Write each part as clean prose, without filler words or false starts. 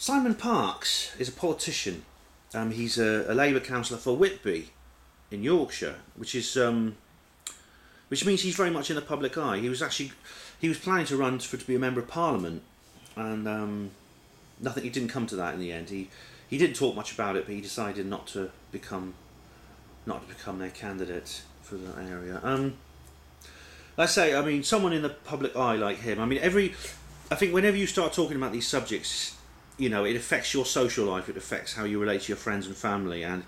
Simon Parkes is a politician. He's a Labour councillor for Whitby in Yorkshire, which means he's very much in the public eye. He was planning to run to be a member of Parliament, and he didn't come to that in the end. He didn't talk much about it, but he decided not to become their candidate for that area. Let's say, I mean, someone in the public eye like him. I mean, I think whenever you start talking about these subjects, you know, it affects your social life. It affects how you relate to your friends and family, and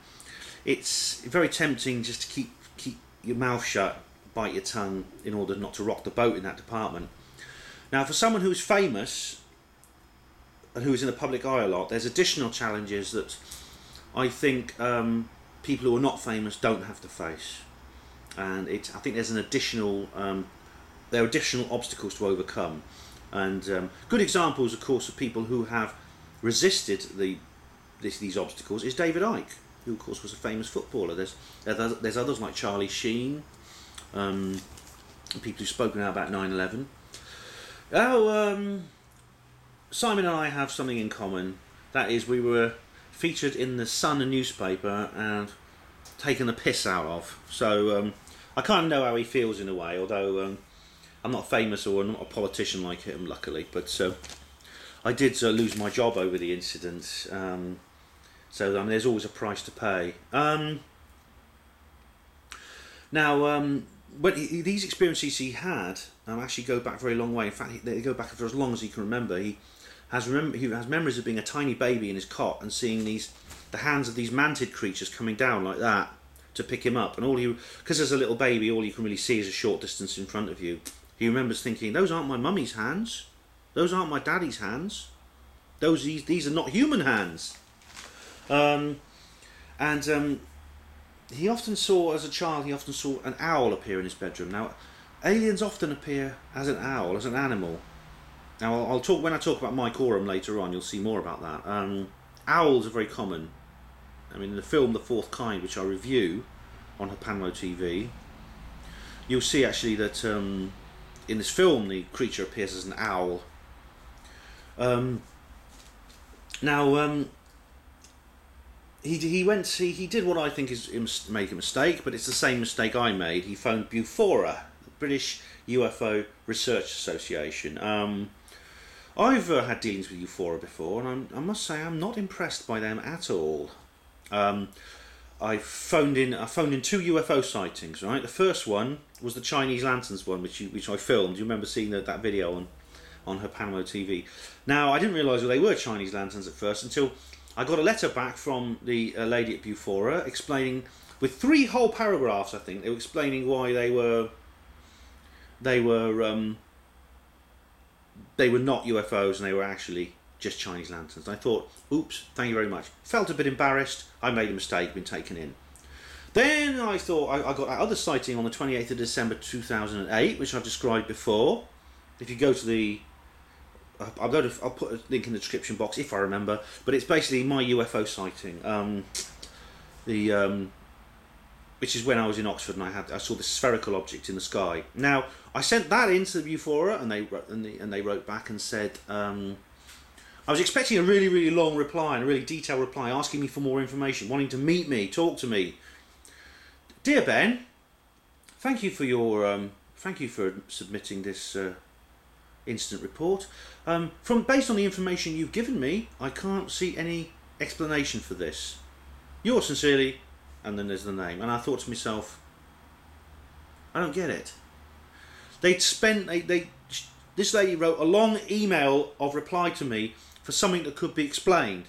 it's very tempting just to keep your mouth shut, bite your tongue, in order not to rock the boat in that department. Now, for someone who's famous and who's in the public eye a lot, there's additional challenges that I think people who are not famous don't have to face, and I think there's there are additional obstacles to overcome. And good examples, of course, of people who have resisted these obstacles is David Icke, who of course was a famous footballer. There's others like Charlie Sheen, people who've spoken out about 9/11. Simon and I have something in common. That is, we were featured in the Sun newspaper and taken the piss out of. So I kind of know how he feels in a way, although I'm not famous or not a politician like him, luckily. But I did lose my job over the incident. So there's always a price to pay. But these experiences he had actually go back a very long way. In fact, they go back for as long as he can remember. He has memories of being a tiny baby in his cot and seeing the hands of these mantid creatures coming down like that to pick him up. And because as a little baby, all you can really see is a short distance in front of you. He remembers thinking, "Those aren't my mummy's hands. Those aren't my daddy's hands. These are not human hands." He often saw, as a child, an owl appear in his bedroom. Now, aliens often appear as an owl, as an animal. Now, when I talk about Mike Oram later on, you'll see more about that. Owls are very common. I mean, in the film The Fourth Kind, which I review on HPANWO TV, you'll see actually that in this film the creature appears as an owl. He did what I think is make a mistake, but it's the same mistake I made. He phoned Bufora, the British UFO Research Association. I've had dealings with Bufora before, and I must say I'm not impressed by them at all. I phoned in 2 UFO sightings. Right, the first one was the Chinese lanterns one, which I filmed. You remember seeing that video on HPANWO TV. Now, I didn't realise they were Chinese lanterns at first until I got a letter back from the lady at Bufora explaining, with 3 whole paragraphs, I think, they were explaining why they were not UFOs and they were actually just Chinese lanterns. I thought, oops, thank you very much. Felt a bit embarrassed. I made a mistake, been taken in. Then I thought I got that other sighting on the 28th of December 2008, which I've described before. If you go to I'll put a link in the description box if I remember, but it's basically my UFO sighting. Which is when I was in Oxford and I saw this spherical object in the sky. Now, I sent that into the Bufora and they wrote back and said, I was expecting a really, really long reply and a really detailed reply asking me for more information, wanting to meet me, talk to me. Dear Ben, thank you for submitting this incident report. Based on the information you've given me, I can't see any explanation for this. Yours sincerely, and then there's the name. And I thought to myself, I don't get it. This lady wrote a long email of reply to me for something that could be explained.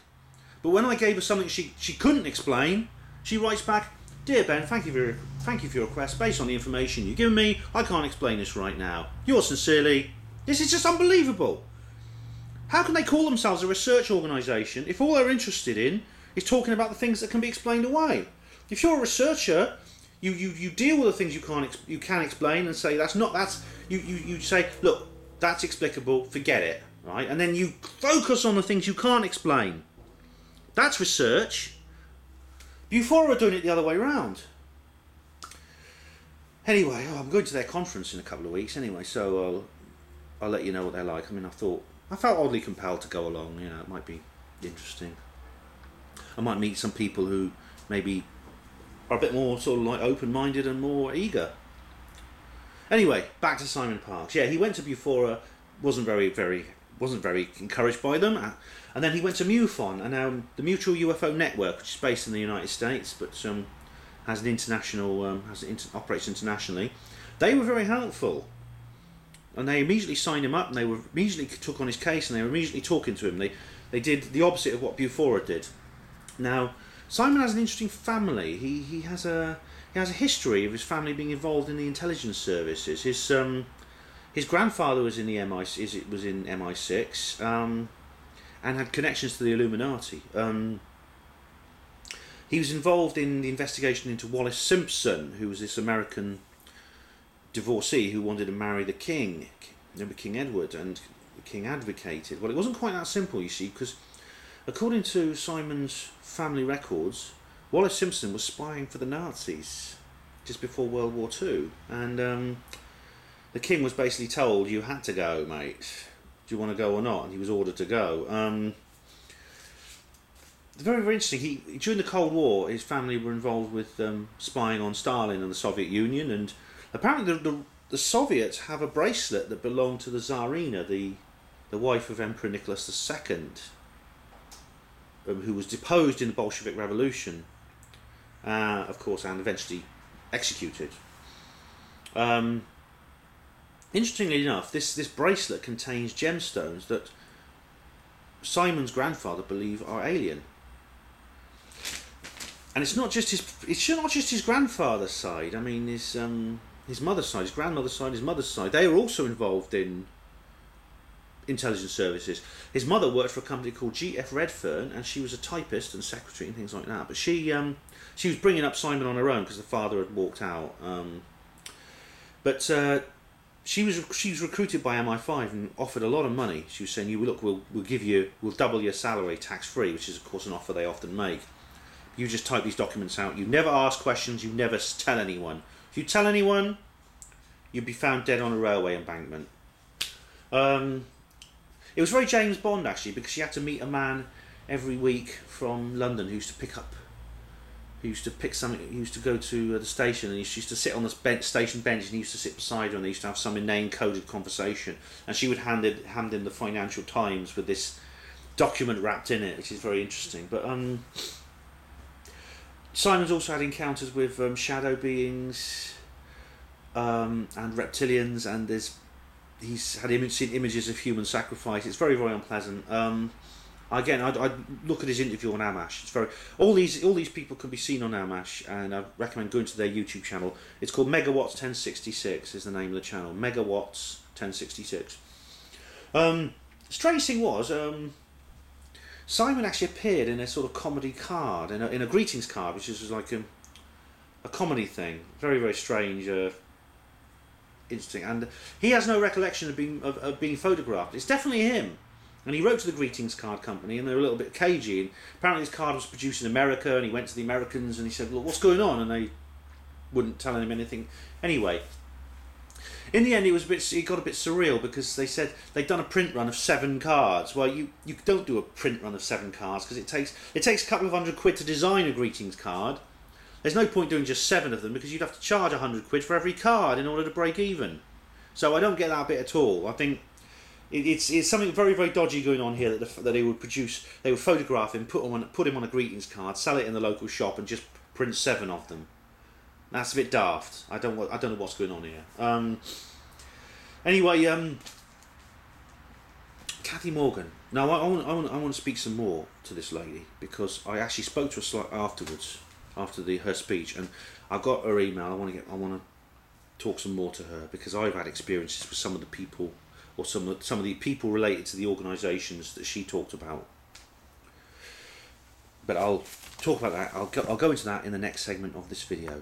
But when I gave her something she couldn't explain, she writes back, "Dear Ben, thank you for your request. Based on the information you've given me, I can't explain this right now. Yours sincerely." This is just unbelievable. How can they call themselves a research organisation if all they're interested in is talking about the things that can be explained away? If you're a researcher, you deal with the things you can explain and say you say, look, that's explicable, forget it, right? And then you focus on the things you can't explain. That's research. Bufora are doing it the other way around. Anyway, I'm going to their conference in a couple of weeks anyway, so I'll let you know what they're like. I mean, I felt oddly compelled to go along. You know, it might be Interesting. I might meet some people who maybe are a bit more sort of like open-minded and more eager. Anyway, back to Simon Parkes. Yeah, he went to Bufora, wasn't very encouraged by them, and then he went to MUFON, and the Mutual UFO Network, which is based in the United States, but has an international operates internationally. They were very helpful, and they immediately signed him up, and they were immediately took on his case, and they were immediately talking to him. They did the opposite of what Bufora did. Now, Simon has an interesting family. He has a history of his family being involved in the intelligence services. His grandfather was in the MI6 and had connections to the Illuminati. He was involved in the investigation into Wallace Simpson, who was this American divorcee who wanted to marry the king, King Edward, and the king advocated. Well, it wasn't quite that simple, you see, because according to Simon's family records, Wallace Simpson was spying for the Nazis just before World War II, and the king was basically told, you had to go, mate. Do you want to go or not? And he was ordered to go. Very, very interesting. During the Cold War, his family were involved with spying on Stalin and the Soviet Union, and apparently the Soviets have a bracelet that belonged to the Tsarina, the wife of Emperor Nicholas II, who was deposed in the Bolshevik Revolution, of course, and eventually executed. Interestingly enough, this bracelet contains gemstones that Simon's grandfather believed are alien. And it's not just his grandfather's side. I mean, his mother's side, his grandmother's side, his mother's side. They were also involved in intelligence services. His mother worked for a company called G.F. Redfern, and she was a typist and secretary and things like that. But she was bringing up Simon on her own because the father had walked out. She was recruited by MI5 and offered a lot of money. She was saying, we'll double your salary tax free, which is of course an offer they often make. You just type these documents out. You never ask questions. You never tell anyone. If you tell anyone, you'd be found dead on a railway embankment. It was very James Bond actually, because she had to meet a man every week from London who used to pick something. He used to go to the station, and he used to sit on the station bench, and he used to sit beside her, and they used to have some inane coded conversation. And she would hand him the Financial Times with this document wrapped in it, which is very interesting. But Simon's also had encounters with shadow beings and reptilians, and he's seen images of human sacrifice. It's very, very unpleasant. Again, I'd look at his interview on AMMACH. It's all these people can be seen on AMMACH, and I recommend going to their YouTube channel. It's called Megawatts 1066 is the name of the channel. Megawatts 1066. Strange thing was, Simon actually appeared in a sort of comedy card, in a greetings card, which is like a comedy thing. Very, very strange. Interesting, and he has no recollection of being photographed. It's definitely him. And he wrote to the greetings card company, and they were a little bit cagey. And apparently his card was produced in America, and he went to the Americans and he said, "Look, what's going on?" And they wouldn't tell him anything. Anyway, in the end, it got a bit surreal, because they said they'd done a print run of 7 cards. Well, you don't do a print run of 7 cards, because it takes a couple of £100 to design a greetings card. There's no point doing just 7 of them, because you'd have to charge £100 for every card in order to break even. So I don't get that bit at all. I think it's something very, very dodgy going on here, that they would photograph him, put him on a greetings card, sell it in the local shop, and just print 7 of them. That's a bit daft. I don't know what's going on here. Anyway, Kathy Morgan. Now I want to speak some more to this lady, because I actually spoke to her afterwards, after her speech, and I got her email. I want to talk some more to her, because I've had experiences with some of the people, or some of the people related to the organisations that she talked about. But I'll talk about that. I'll go into that in the next segment of this video.